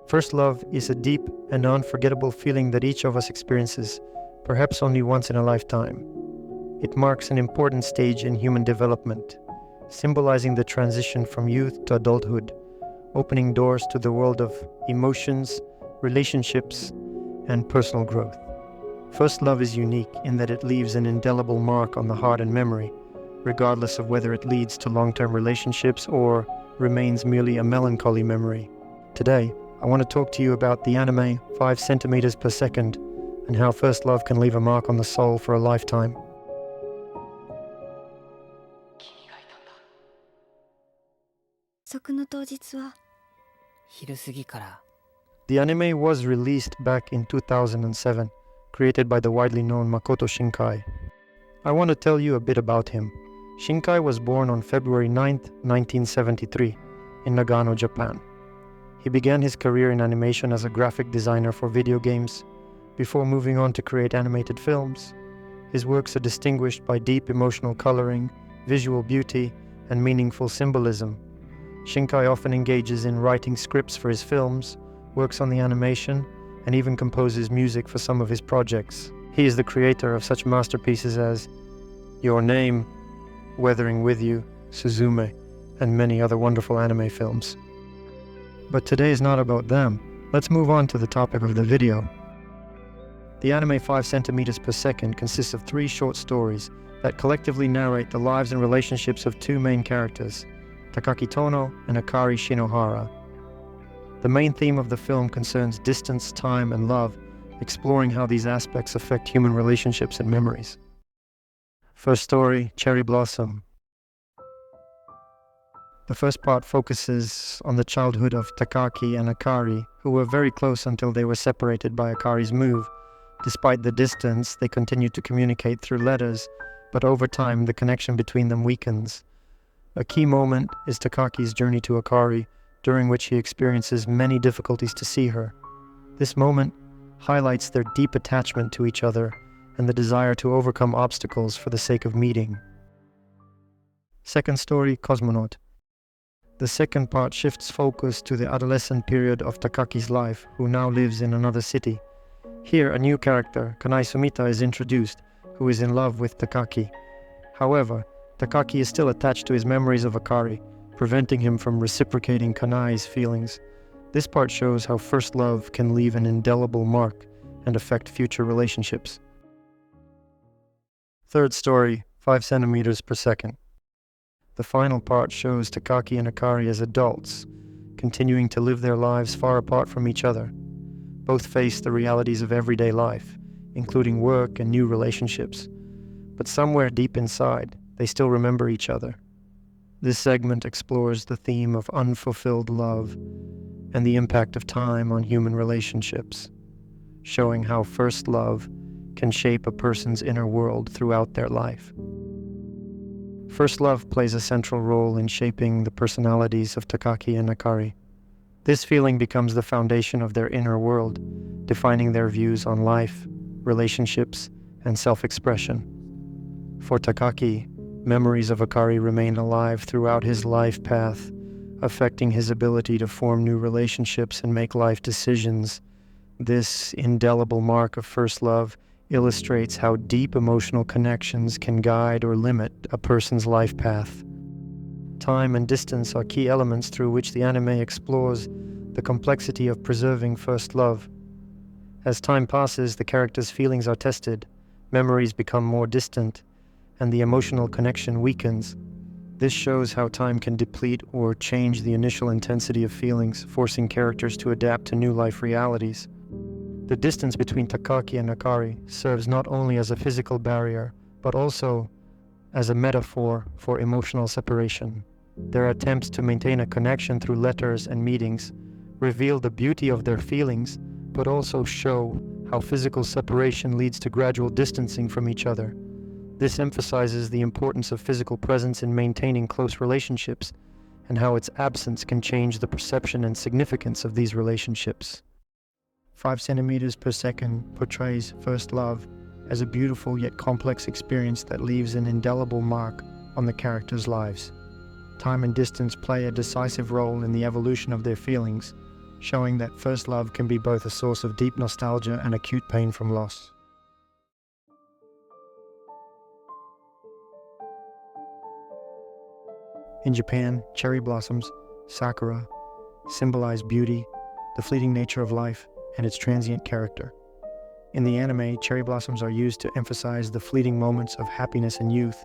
First love is a deep and unforgettable feeling that each of us experiences, perhaps only once in a lifetime. It marks an important stage in human development, symbolizing the transition from youth to adulthood, opening doors to the world of emotions, relationships, and personal growth. First love is unique in that it leaves an indelible mark on the heart and memory, regardless of whether it leads to long-term relationships or remains merely a melancholy memory. Today, I want to talk to you about the anime 5 centimeters per second and how first love can leave a mark on the soul for a lifetime. The anime was released back in 2007, created by the widely known Makoto Shinkai. I want to tell you a bit about him. Shinkai was born on February 9, 1973, in Nagano, Japan. He began his career in animation as a graphic designer for video games, before moving on to create animated films. His works are distinguished by deep emotional coloring, visual beauty, and meaningful symbolism. Shinkai often engages in writing scripts for his films, works on the animation, and even composes music for some of his projects. He is the creator of such masterpieces as Your Name, Weathering With You, Suzume, and many other wonderful anime films. But today is not about them. Let's move on to the topic of the video. The anime 5 centimeters per second consists of 3 short stories that collectively narrate the lives and relationships of 2 main characters, Takaki Tono and Akari Shinohara. The main theme of the film concerns distance, time, and love, exploring how these aspects affect human relationships and memories. First story, Cherry Blossom. The first part focuses on the childhood of Takaki and Akari, who were very close until they were separated by Akari's move. Despite the distance, they continued to communicate through letters, but over time the connection between them weakens. A key moment is Takaki's journey to Akari, during which he experiences many difficulties to see her. This moment highlights their deep attachment to each other and the desire to overcome obstacles for the sake of meeting. Second story, Cosmonaut. The second part shifts focus to the adolescent period of Takaki's life, who now lives in another city. Here, a new character, Kanai Sumita, is introduced, who is in love with Takaki. However, Takaki is still attached to his memories of Akari, preventing him from reciprocating Kanai's feelings. This part shows how first love can leave an indelible mark and affect future relationships. Third story, 5 centimeters per second. The final part shows Takaki and Akari as adults, continuing to live their lives far apart from each other. Both face the realities of everyday life, including work and new relationships. But somewhere deep inside, they still remember each other. This segment explores the theme of unfulfilled love and the impact of time on human relationships, showing how first love can shape a person's inner world throughout their life. First love plays a central role in shaping the personalities of Takaki and Akari. This feeling becomes the foundation of their inner world, defining their views on life, relationships, and self-expression. For Takaki, memories of Akari remain alive throughout his life path, affecting his ability to form new relationships and make life decisions. This indelible mark of first love illustrates how deep emotional connections can guide or limit a person's life path. Time and distance are key elements through which the anime explores the complexity of preserving first love. As time passes, the characters' feelings are tested, memories become more distant, and the emotional connection weakens. This shows how time can deplete or change the initial intensity of feelings, forcing characters to adapt to new life realities. The distance between Takaki and Akari serves not only as a physical barrier, but also as a metaphor for emotional separation. Their attempts to maintain a connection through letters and meetings reveal the beauty of their feelings, but also show how physical separation leads to gradual distancing from each other. This emphasizes the importance of physical presence in maintaining close relationships, and how its absence can change the perception and significance of these relationships. 5 centimeters per second portrays first love as a beautiful yet complex experience that leaves an indelible mark on the characters' lives. Time and distance play a decisive role in the evolution of their feelings, showing that first love can be both a source of deep nostalgia and acute pain from loss. In Japan, cherry blossoms, sakura, symbolize beauty, the fleeting nature of life, and its transient character. In the anime, cherry blossoms are used to emphasize the fleeting moments of happiness and youth,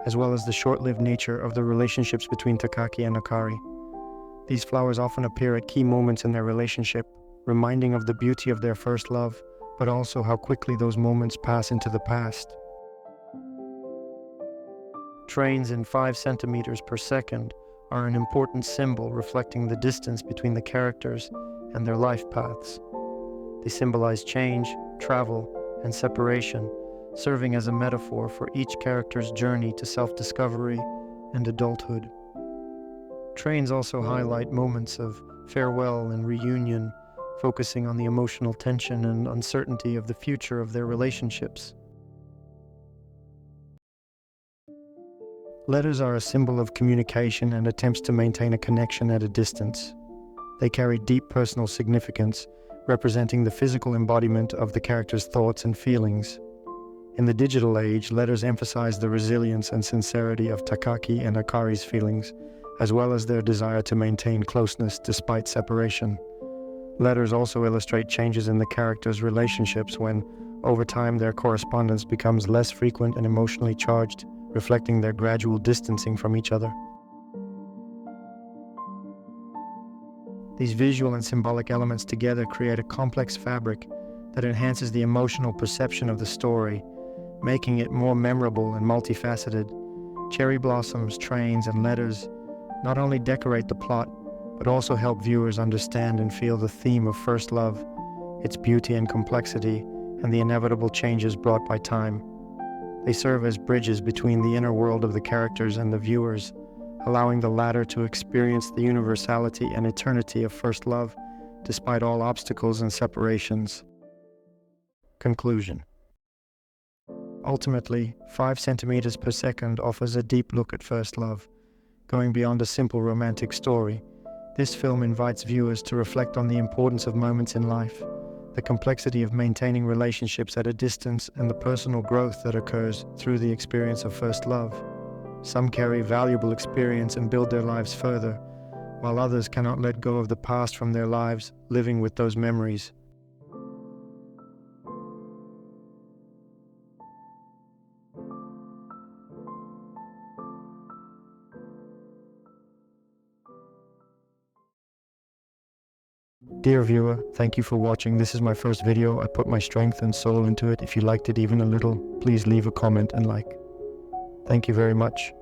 as well as the short-lived nature of the relationships between Takaki and Akari. These flowers often appear at key moments in their relationship, reminding of the beauty of their first love, but also how quickly those moments pass into the past. Trains in 5 centimeters per second are an important symbol reflecting the distance between the characters and their life paths. They symbolize change, travel, and separation, serving as a metaphor for each character's journey to self-discovery and adulthood. Trains also highlight moments of farewell and reunion, focusing on the emotional tension and uncertainty of the future of their relationships. Letters are a symbol of communication and attempts to maintain a connection at a distance. They carry deep personal significance, representing the physical embodiment of the character's thoughts and feelings. In the digital age, letters emphasize the resilience and sincerity of Takaki and Akari's feelings, as well as their desire to maintain closeness despite separation. Letters also illustrate changes in the characters' relationships when, over time, their correspondence becomes less frequent and emotionally charged, reflecting their gradual distancing from each other. These visual and symbolic elements together create a complex fabric that enhances the emotional perception of the story, making it more memorable and multifaceted. Cherry blossoms, trains, and letters not only decorate the plot, but also help viewers understand and feel the theme of first love, its beauty and complexity, and the inevitable changes brought by time. They serve as bridges between the inner world of the characters and the viewers, allowing the latter to experience the universality and eternity of first love, despite all obstacles and separations. Conclusion. Ultimately, 5 centimeters per second offers a deep look at first love. Going beyond a simple romantic story, this film invites viewers to reflect on the importance of moments in life, the complexity of maintaining relationships at a distance, and the personal growth that occurs through the experience of first love. Some carry valuable experience and build their lives further, while others cannot let go of the past from their lives, living with those memories. Dear viewer, thank you for watching. This is my first video. I put my strength and soul into it. If you liked it even a little, please leave a comment and like. Thank you very much.